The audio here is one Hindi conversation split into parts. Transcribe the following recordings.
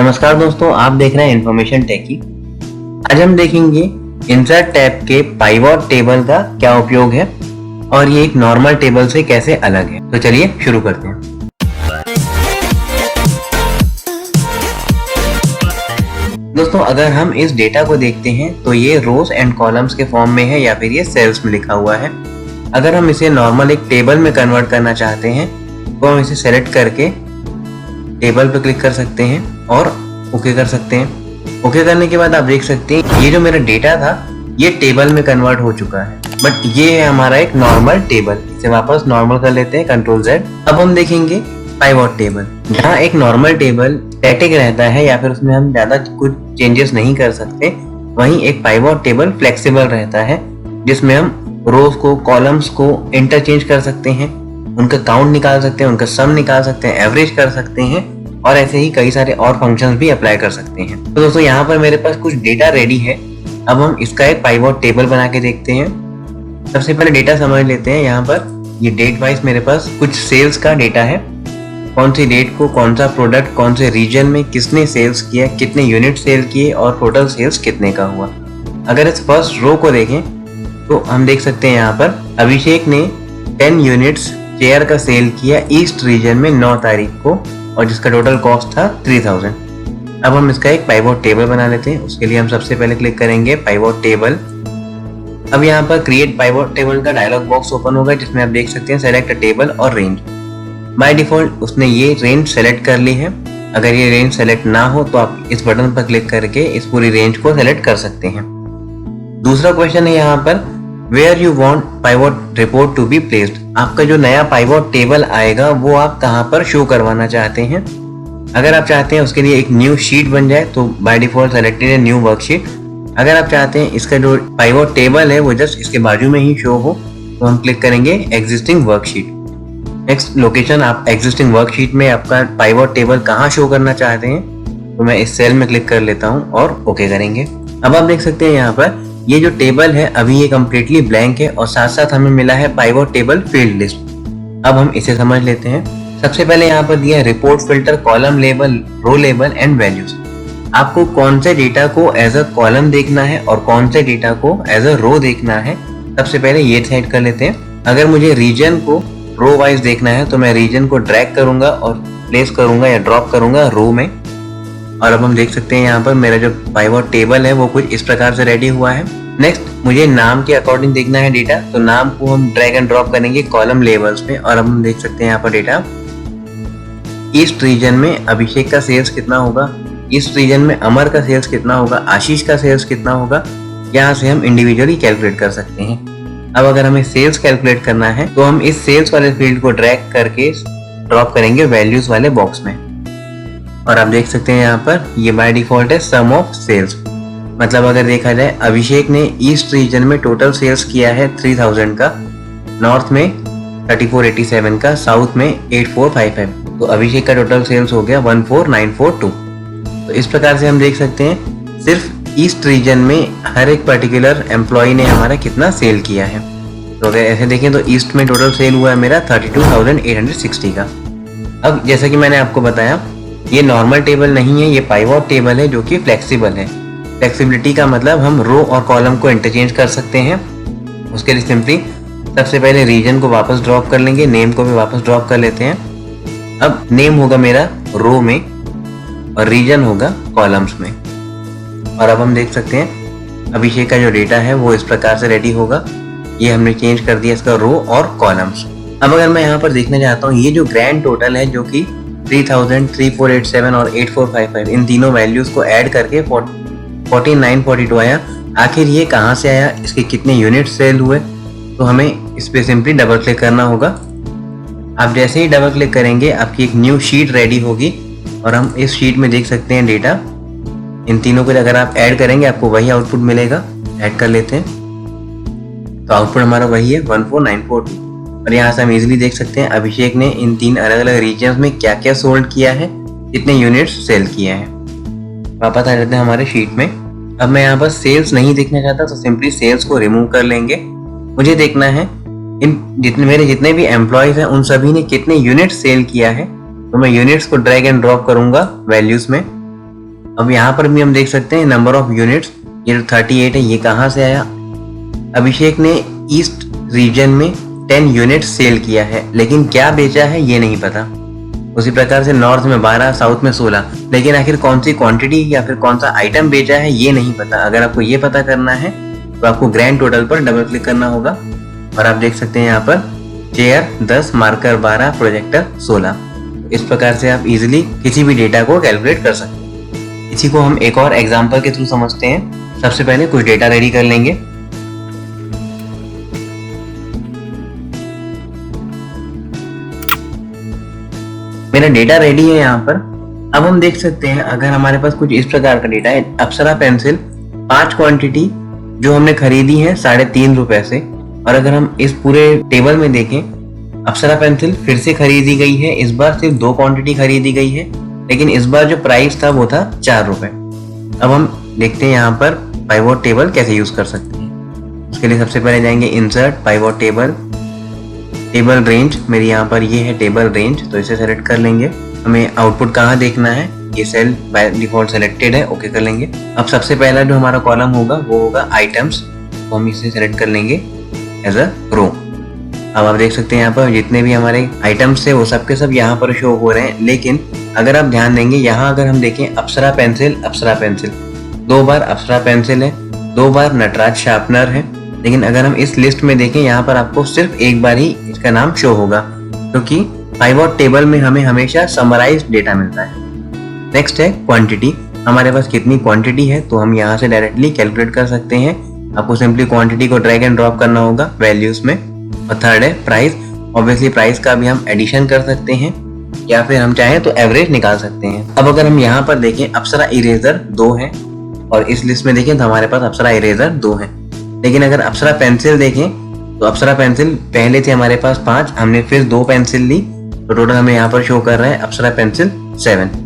नमस्कार दोस्तों, आप देख रहे हैं इन्फॉर्मेशन टेकी। आज हम देखेंगे इंसर्ट टैब के पाइवट टेबल का क्या उपयोग है और ये एक नॉर्मल टेबल से कैसे अलग है। तो चलिए शुरू करते हैं। दोस्तों, अगर हम इस डेटा को देखते हैं तो ये रोज एंड कॉलम्स के फॉर्म में है या फिर ये सेल्स में लिखा हुआ है। अगर हम इसे नॉर्मल एक टेबल में कन्वर्ट करना चाहते हैं तो हम इसे सेलेक्ट करके टेबल पर क्लिक कर सकते हैं और ओके कर सकते हैं। ओके करने के बाद आप देख सकते हैं ये जो मेरा डेटा था ये टेबल में कन्वर्ट हो चुका है, बट ये है हमारा एक नॉर्मल टेबल। इसे वापस नॉर्मल कर लेते हैं, कंट्रोल Z। अब हम देखेंगे पाइवट टेबल। जहाँ एक नॉर्मल टेबल स्टैटिक रहता है या फिर उसमें हम ज्यादा कुछ चेंजेस नहीं कर सकते, वहीं एक पाइवट टेबल फ्लेक्सिबल रहता है जिसमें हम रोज को कॉलम्स को इंटरचेंज कर सकते हैं, उनका काउंट निकाल सकते हैं, उनका सम निकाल सकते हैं, एवरेज कर सकते हैं और ऐसे ही कई सारे और फंक्शंस भी अप्लाई कर सकते हैं। तो दोस्तों, यहाँ पर मेरे पास कुछ डेटा रेडी है। अब हम इसका एक पाइवट टेबल बना के देखते हैं। सबसे पहले डेटा समझ लेते हैं। यहाँ पर ये डेट वाइज मेरे पास कुछ सेल्स का डेटा है। कौन सी डेट को कौन सा प्रोडक्ट कौन से रीजन में किसने सेल्स किया, कितने यूनिट सेल किए और टोटल सेल्स कितने का हुआ। अगर इस फर्स्ट रो को देखें तो हम देख सकते हैं यहाँ पर अभिषेक ने 10 यूनिट्स चेयर का सेल किया ईस्ट रीजन में 9 तारीख को और जिसका टोटल कॉस्ट था 3000। अब हम इसका एक पाइवट टेबल बना लेते हैं। उसके लिए हम सबसे पहले क्लिक करेंगे पाइवट टेबल। अब यहाँ पर क्रिएट पाइवट टेबल का डायलॉग बॉक्स ओपन होगा जिसमें आप देख सकते हैं सेलेक्ट अ टेबल और रेंज। बाय डिफॉल्ट उसने ये रेंज सेलेक्ट कर ली है। अगर ये रेंज सेलेक्ट ना हो तो आप इस बटन पर क्लिक करके इस पूरी रेंज को सेलेक्ट कर सकते हैं। दूसरा क्वेश्चन है यहाँ पर where you want pivot report to be placed. आपका जो नया पाइवट टेबल आएगा वो आप कहाँ पर शो करवाना चाहते हैं। अगर आप चाहते हैं उसके लिए एक न्यू शीट बन जाए तो बाय डिफॉल्ट सेलेक्टेड है न्यू वर्कशीट। अगर आप चाहते हैं इसका जो पाइवट टेबल है वो जस्ट इसके बाजू में ही शो हो तो हम क्लिक करेंगे एग्जिस्टिंग वर्कशीट। नेक्स्ट लोकेशन, आप एग्जिस्टिंग वर्कशीट में आपका पाइवट टेबल कहाँ शो करना चाहते हैं तो मैं इस सेल में क्लिक कर लेता हूँ और ओके करेंगे। अब आप देख सकते हैं यहाँ पर ये जो टेबल है अभी ये कम्प्लीटली ब्लैंक है और साथ साथ हमें मिला है पाइवट टेबल फील्ड लिस्ट। अब हम इसे समझ लेते हैं। सबसे पहले यहाँ पर दिया है report filter, column label, row label and values. आपको कौन से डेटा को एज अ कॉलम देखना है और कौन से डेटा को एज अ रो देखना है, सबसे पहले ये सेट कर लेते हैं। अगर मुझे रीजन को रो वाइज देखना है तो मैं रीजन को ड्रैग करूंगा और प्लेस करूंगा या ड्रॉप करूंगा रो में। और अब हम देख सकते हैं यहाँ पर मेरा जो पाइवट टेबल है वो कुछ इस प्रकार से रेडी हुआ है। नेक्स्ट मुझे नाम के अकॉर्डिंग देखना है डेटा, तो नाम को हम ड्रैग एंड ड्रॉप करेंगे कॉलम लेवल्स पे। और अब हम देख सकते हैं यहाँ पर डेटा ईस्ट रीजन में अभिषेक का सेल्स कितना होगा, ईस्ट रीजन में अमर का सेल्स कितना होगा, आशीष का सेल्स कितना होगा, यहाँ से हम इंडिविजुअली कैलकुलेट कर सकते हैं। अब अगर हमें सेल्स कैलकुलेट करना है तो हम इस सेल्स वाले फील्ड को ड्रैग करके ड्रॉप करेंगे वैल्यूज वाले बॉक्स में। और आप देख सकते हैं यहाँ पर ये बाय डिफॉल्ट है सम ऑफ सेल्स। मतलब अगर देखा जाए अभिषेक ने ईस्ट रीजन में टोटल सेल्स किया है 3000 का, नॉर्थ में 3487 का, साउथ में 8455, तो अभिषेक का टोटल सेल्स हो गया 14942। तो इस प्रकार से हम देख सकते हैं सिर्फ ईस्ट रीजन में हर एक पर्टिकुलर एम्प्लॉय ने हमारा कितना सेल किया है। तो अगर ऐसे देखें तो ईस्ट में टोटल सेल हुआ है मेरा 32,860 का। अब जैसा कि मैंने आपको बताया ये नॉर्मल टेबल नहीं है, ये पाइवट टेबल है जो कि फ्लेक्सिबल है। फ्लेक्सिबिलिटी का मतलब हम रो और कॉलम को इंटरचेंज कर सकते हैं। उसके लिए सिंपली सबसे पहले रीजन को वापस ड्रॉप कर लेंगे, नेम को भी वापस ड्रॉप कर लेते हैं। अब नेम होगा मेरा रो में और रीजन होगा कॉलम्स में। और अब हम देख सकते हैं अभिषेक का जो डेटा है वो इस प्रकार से रेडी होगा। ये हमने चेंज कर दिया इसका रो और कॉलम्स। अब अगर मैं यहाँ पर देखना चाहता हूँ ये जो ग्रैंड टोटल है जो कि 3000, 3487 और 8455 इन तीनों वैल्यूज को ऐड करके 4942 आया, आखिर ये कहाँ से आया, इसके कितने यूनिट सेल हुए, तो हमें इस पे सिंपली डबल क्लिक करना होगा। आप जैसे ही डबल क्लिक करेंगे आपकी एक न्यू शीट रेडी होगी और हम इस शीट में देख सकते हैं डेटा। इन तीनों को अगर आप ऐड करेंगे आपको वही आउटपुट मिलेगा। ऐड कर लेते हैं तो आउटपुट हमारा वही है 14942। और यहाँ से हम इजीली देख सकते हैं अभिषेक ने इन 3 अलग अलग रीजन्स में क्या क्या सोल्ड किया है, कितने यूनिट्स सेल किया है। वापस आ जाते हैं हमारे शीट में। अब मैं यहाँ पर सेल्स नहीं देखना चाहता तो सिंपली सेल्स को रिमूव कर लेंगे। मुझे देखना है मेरे जितने भी एम्प्लॉयज हैं उन सभी ने कितने यूनिट सेल किया है, तो मैं यूनिट्स को ड्रैग एंड ड्रॉप करूंगा वैल्यूज में। अब यहाँ पर भी हम देख सकते हैं नंबर ऑफ यूनिट्स, ये 38 है, ये कहाँ से आया? अभिषेक ने ईस्ट रीजन में 10 यूनिट सेल किया है, लेकिन क्या बेचा है ये नहीं पता। उसी प्रकार से नॉर्थ में 12, साउथ में 16, लेकिन आखिर कौन सी क्वांटिटी या फिर कौन सा आइटम बेचा है ये नहीं पता। अगर आपको ये पता करना है तो आपको ग्रैंड टोटल पर डबल क्लिक करना होगा और आप देख सकते हैं यहाँ पर चेयर 10, मार्कर 12, प्रोजेक्टर 16। इस प्रकार से आप इजीली किसी भी डेटा को कैलकुलेट कर सकते हैं। इसी को हम एक और एग्जांपल के थ्रू समझते हैं। सबसे पहले कुछ डेटा रेडी कर लेंगे। मेरा डेटा रेडी है यहाँ पर। अब हम देख सकते हैं अगर हमारे पास कुछ इस प्रकार का डेटा है, अप्सरा पेंसिल 5 क्वांटिटी जो हमने खरीदी है 3.5 रुपए से, और अगर हम इस पूरे टेबल में देखें अप्सरा पेंसिल फिर से खरीदी गई है, इस बार सिर्फ 2 क्वांटिटी खरीदी गई है, लेकिन इस बार जो प्राइस था वो था 4 रुपए। अब हम देखते हैं यहाँ पर पाइवोट टेबल कैसे यूज कर सकते हैं। उसके लिए सबसे पहले जाएंगे insert, pivot table, table range. मेरी यहाँ पर ये है टेबल रेंज, तो इसे सेलेक्ट कर लेंगे। हमें आउटपुट कहाँ देखना है, ये सेल बाय डिफॉल्ट सेलेक्टेड है, ओके कर लेंगे। अब सबसे पहला जो हमारा कॉलम होगा वो होगा आइटम्स, तो हम इसे सेलेक्ट कर लेंगे एज अ रो। अब आप देख सकते हैं यहाँ पर जितने भी हमारे आइटम्स थे वो सब के सब यहाँ पर शो हो रहे हैं, लेकिन अगर आप ध्यान देंगे यहाँ अगर हम देखें अप्सरा पेंसिल 2 बार अप्सरा पेंसिल है, 2 बार नटराज शार्पनर है, लेकिन अगर हम इस लिस्ट में देखें यहाँ पर आपको सिर्फ एक बार ही इसका नाम शो होगा, क्योंकि पाइवोट टेबल में हमें हमेशा समराइज्ड डेटा मिलता है। नेक्स्ट है क्वांटिटी, हमारे पास कितनी क्वांटिटी है तो हम यहाँ से डायरेक्टली कैलकुलेट कर सकते हैं। आपको सिंपली क्वांटिटी को ड्रैग एंड ड्रॉप करना होगा वैल्यूज में। और थर्ड है प्राइस, ऑब्वियसली प्राइस का भी हम एडिशन कर सकते हैं या फिर हम चाहें तो एवरेज निकाल सकते हैं। अब अगर हम यहाँ पर देखें अप्सरा इरेजर 2 है और इस लिस्ट में देखें तो हमारे पास अप्सरा इरेजर 2 है, लेकिन अगर अप्सरा पेंसिल देखें तो अप्सरा पेंसिल पहले थे हमारे पास 5, हमने फिर 2 पेंसिल ली, तो टोटल हमें यहाँ पर शो कर रहा है अप्सरा पेंसिल 7।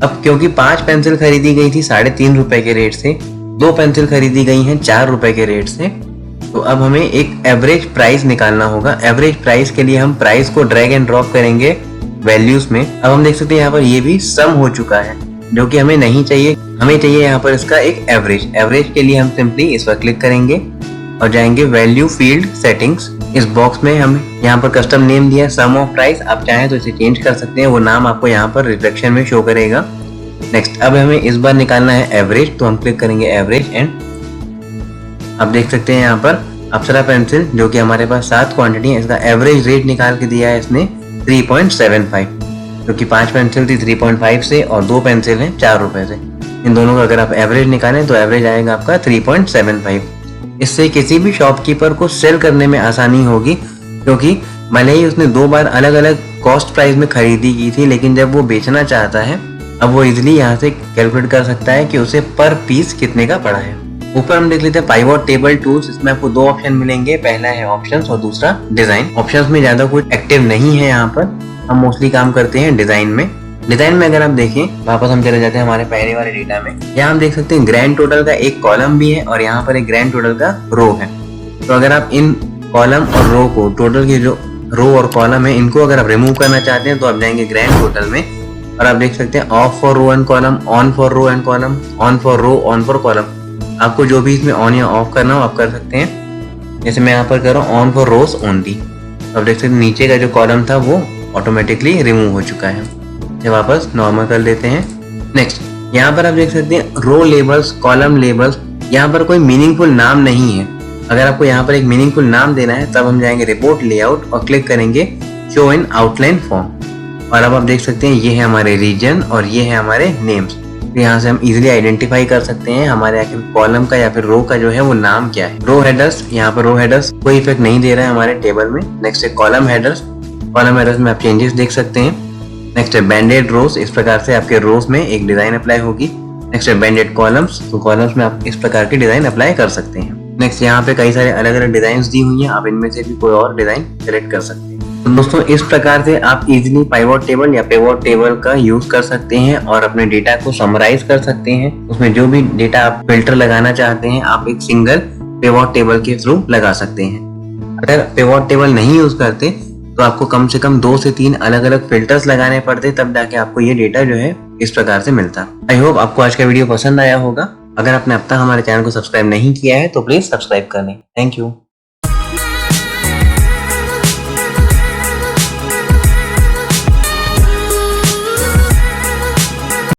अब क्योंकि 5 पेंसिल खरीदी गई थी 3.5 रुपए के रेट से, 2 पेंसिल खरीदी गई हैं 4 रुपए के रेट से, तो अब हमें एक एवरेज प्राइस निकालना होगा। एवरेज प्राइस के लिए हम प्राइस को ड्रैग एंड ड्रॉप करेंगे वैल्यूज में। अब हम देख सकते हैं यहाँ पर ये भी सम हो चुका है, जो कि हमें नहीं चाहिए। हमें चाहिए यहाँ पर इसका एक एवरेज। एवरेज के लिए हम सिंपली इस पर क्लिक करेंगे और जाएंगे वैल्यू फील्ड सेटिंग्स। इस बॉक्स में हम यहाँ पर कस्टम नेम दिया सम ऑफ प्राइस, आप चाहें तो इसे चेंज कर सकते हैं, वो नाम आपको यहाँ पर रिफ्लेक्शन में शो करेगा। नेक्स्ट, अब हमें इस बार निकालना है एवरेज, तो हम क्लिक करेंगे एवरेज एंड आप देख सकते हैं यहाँ पर अप्सरा पेंसिल जो कि हमारे पास 7 क्वांटिटी है, इसका एवरेज रेट निकाल के दिया है इसने 3.75, क्योंकि 5 पेंसिल थी 3.5 से और 2 पेंसिल है 4 रुपए से। इन दोनों का अगर आप एवरेज निकालें तो एवरेज आएगा आपका 3.75। इससे किसी भी शॉपकीपर को सेल करने में आसानी होगी, क्योंकि भले ही उसने 2 बार अलग अलग कॉस्ट प्राइस में खरीदी की थी, लेकिन जब वो बेचना चाहता है अब वो इजिली यहाँ से कैलकुलेट कर सकता है कि उसे पर पीस कितने का पड़ा है। ऊपर हम देख लेते हैं पाइवोट टेबल टूल्स। इसमें आपको 2 ऑप्शन मिलेंगे, पहला है ऑप्शंस और दूसरा डिजाइन। ऑप्शंस में ज्यादा कुछ एक्टिव नहीं है, यहाँ पर हम मोस्टली काम करते हैं डिजाइन में। डिजाइन में अगर आप देखें, वापस हम चले जाते हैं हमारे पहले वाले डेटा में। यहाँ हम देख सकते हैं ग्रैंड टोटल का एक कॉलम भी है और यहाँ पर एक ग्रैंड टोटल का रो है। तो अगर आप इन कॉलम और रो को, टोटल की जो रो और कॉलम है, इनको अगर आप रिमूव करना चाहते हैं तो आप जाएंगे ग्रैंड टोटल में और आप देख सकते हैं off for row and column, on for row and column, on for row, on for column. आपको जो भी इसमें ऑन या ऑफ करना हो आप कर सकते हैं। जैसे मैं यहाँ पर कर रहा हूँ ऑन फॉर रोज ओनली। अब देख सकते हैं नीचे का जो कॉलम था वो ऑटोमेटिकली रिमूव हो चुका है। इसे वापस नॉर्मल कर लेते हैं। नेक्स्ट, यहाँ पर आप देख सकते हैं रो लेबल्स, कॉलम लेबल्स, यहाँ पर कोई मीनिंगफुल नाम नहीं है। अगर आपको यहाँ पर एक मीनिंगफुल नाम देना है तब हम जाएंगे रिपोर्ट लेआउट और क्लिक करेंगे शो इन आउटलाइन फॉर्म। और अब आप देख सकते हैं ये है हमारे रीजन और ये है हमारे नेम्स। तो यहाँ से हम इजीली आइडेंटिफाई कर सकते हैं हमारे आखिर कॉलम का या फिर रो का जो है वो नाम क्या है। रो हेडर्स, यहाँ पर रो हेडर्स कोई इफेक्ट नहीं दे रहा है हमारे टेबल में। नेक्स्ट है कॉलम हेडर्स। कॉलम हेडर्स में आप चेंजेस देख सकते हैं। नेक्स्ट है बैंडेड रोज, इस प्रकार से आपके रोज में एक डिजाइन अप्लाई होगी। नेक्स्ट है बैंडेड कॉलम्स, तो कॉलम्स में आप इस प्रकार की डिजाइन अप्लाई कर सकते हैं। नेक्स्ट, यहाँ पे कई सारे अलग अलग डिजाइन दी हुई हैं, आप इनमें से भी कोई और डिजाइन सेलेक्ट कर सकते हैं। तो दोस्तों, इस प्रकार से आप इजीली पाइवोट टेबल या पिवोट टेबल का यूज कर सकते हैं और अपने डेटा को समराइज कर सकते हैं। उसमें जो भी डेटा आप फिल्टर लगाना चाहते हैं आप एक सिंगल पिवोट टेबल के थ्रू लगा सकते हैं। अगर पिवोट टेबल नहीं यूज करते तो आपको कम से कम 2 से 3 अलग अलग फिल्टर्स लगाने पड़ते, तब जाके आपको ये डेटा जो है इस प्रकार से मिलता। आई होप आपको आज का वीडियो पसंद आया होगा। अगर आपने अब तक हमारे चैनल को सब्सक्राइब नहीं किया है तो प्लीज सब्सक्राइब कर लें। Thank you.